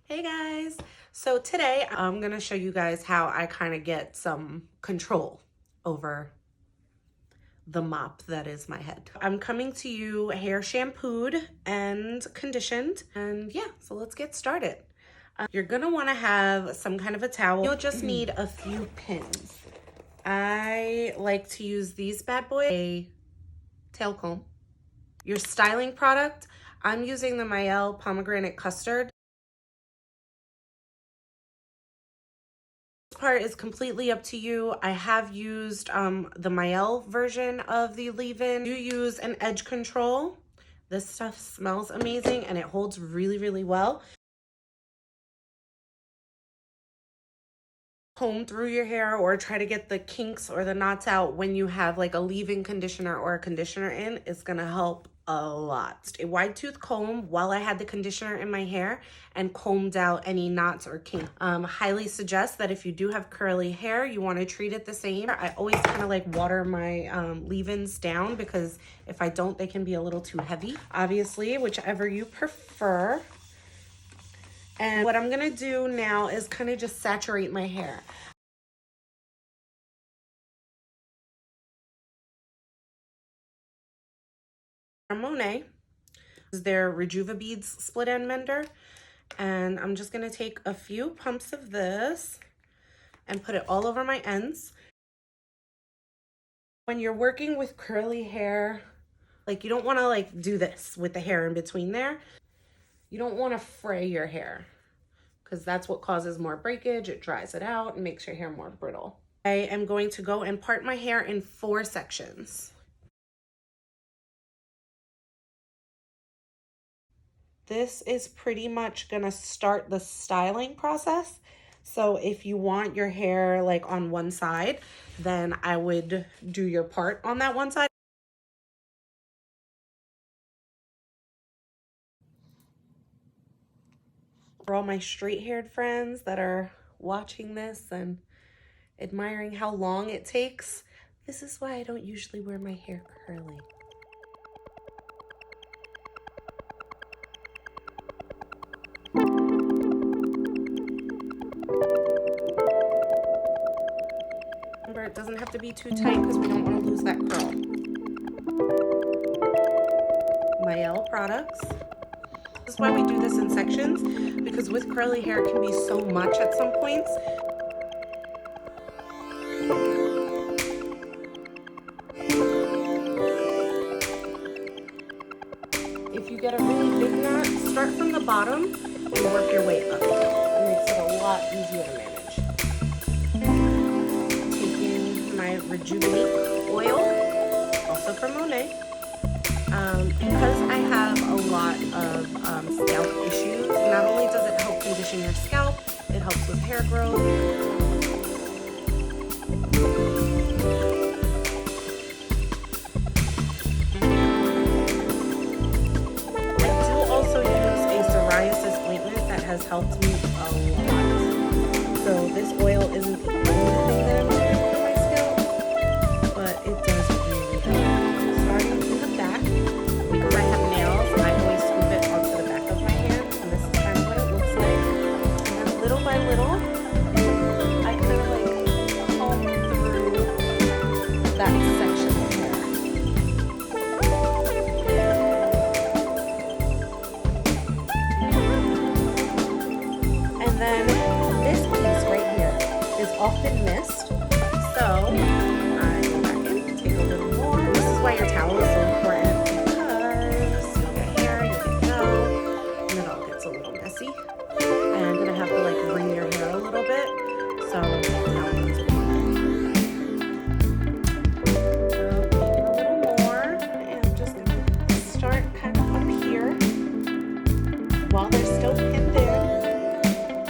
Hey guys, so today I'm gonna show you guys how I kind of get some control over the mop that is my head. I'm coming to you hair shampooed and conditioned, and yeah, so let's get started. You're gonna wanna have some kind of a towel. You'll just need a few pins. I like to use these bad boys, a tail comb. Your styling product, I'm using the Mielle pomegranate custard. Part is completely up to you. I have used the Mielle version of the leave-in. You use an edge control. This stuff smells amazing and it holds really well. Comb through your hair or try to get the kinks or the knots out when you have like a leave-in conditioner or a conditioner in. It's gonna help a lot. A wide tooth comb while I had the conditioner in my hair and combed out any knots or kinks. Highly suggest that if you do have curly hair, you want to treat it the same. I always kind of like water my leave-ins down because if I don't, they can be a little too heavy. Obviously, whichever you prefer. And what I'm gonna do now is kind of just saturate my hair. Monet is their Rejuva Beads split end mender. And I'm just gonna take a few pumps of this and put it all over my ends. When you're working with curly hair, like you don't wanna like do this with the hair in between there. You don't want to fray your hair because that's what causes more breakage. It dries it out and makes your hair more brittle. I am going to go and part my hair in 4 sections. This is pretty much going to start the styling process. So if you want your hair like on one side, then I would do your part on that one side. For all my straight-haired friends that are watching this and admiring how long it takes, this is why I don't usually wear my hair curly. Remember, it doesn't have to be too tight because we don't want to lose that curl. Mielle products. This is why we do this in sections, because with curly hair it can be so much at some points. If you get a really big knot, start from the bottom and work your way up. It makes it a lot easier to manage. Taking my Rejuvenate oil, also from Monet. Because I have a lot of scalp issues, not only does it help condition your scalp, it helps with hair growth. I do also use a psoriasis ointment that has helped me a lot. So this oil isn't the only thing that I'm doing for my scalp, but it does really help. Starting in the back, because I have nails, I always scoop it onto the back of my hand, and this is kind of what it looks like. And then little by little, I kind of like comb through that section of hair. And then this piece right here is often missed, so I go back in, take a little more. This is why your towel is so important, because you'll get hair, you'll get gel, and it all gets a little messy. And I'm gonna have to like wring your hair a little bit, so now I'm going to take a little more, and I'm just gonna start kind of up here while they're still pinned in.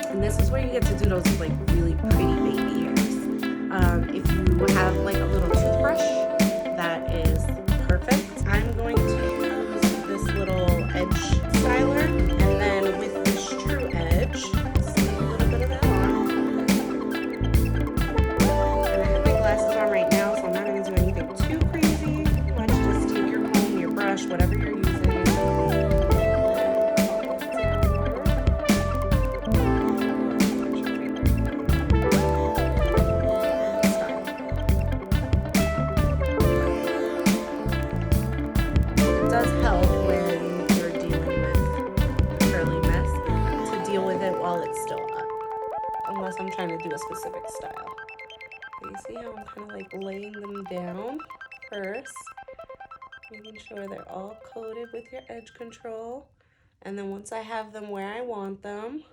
And this is where you get to do those like really pretty baby hairs. If you have like a little toothbrush, that is perfect. I'm going to use this little edge styler, and then with this Truedge, see a little bit of that on. while it's still up, unless I'm trying to do a specific style. You see how I'm kind of like laying them down first, making sure they're all coated with your edge control. And then once I have them where I want them,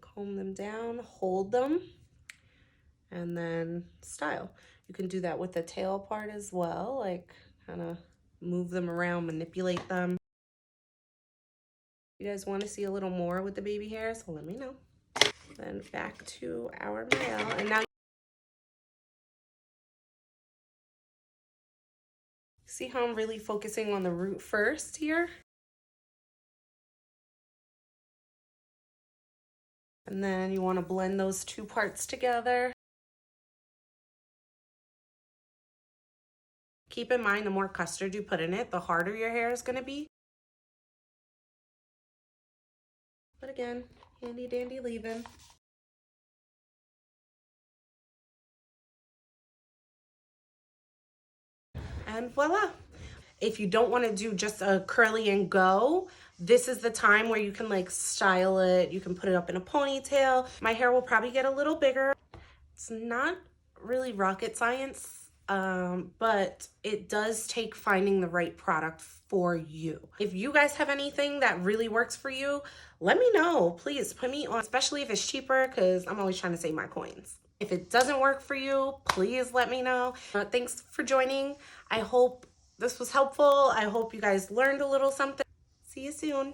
comb them down, hold them, and then style. You can do that with the tail part as well, like kind of move them around, manipulate them. You guys want to see a little more with the baby hairs? So let me know. Then back to our Mielle, and now see how I'm really focusing on the root first here? And then you want to blend those two parts together. Keep in mind, the more custard you put in it, the harder your hair is going to be. But again, handy dandy leave-in. And voila. If you don't want to do just a curly and go, this is the time where you can like style it. You can put it up in a ponytail. My hair will probably get a little bigger. It's not really rocket science, but it does take finding the right product for you. If you guys have anything that really works for you, let me know. Please put me on, especially if it's cheaper, because I'm always trying to save my coins. If it doesn't work for you, please let me know. Thanks for joining. I hope this was helpful. I hope you guys learned a little something. See you soon.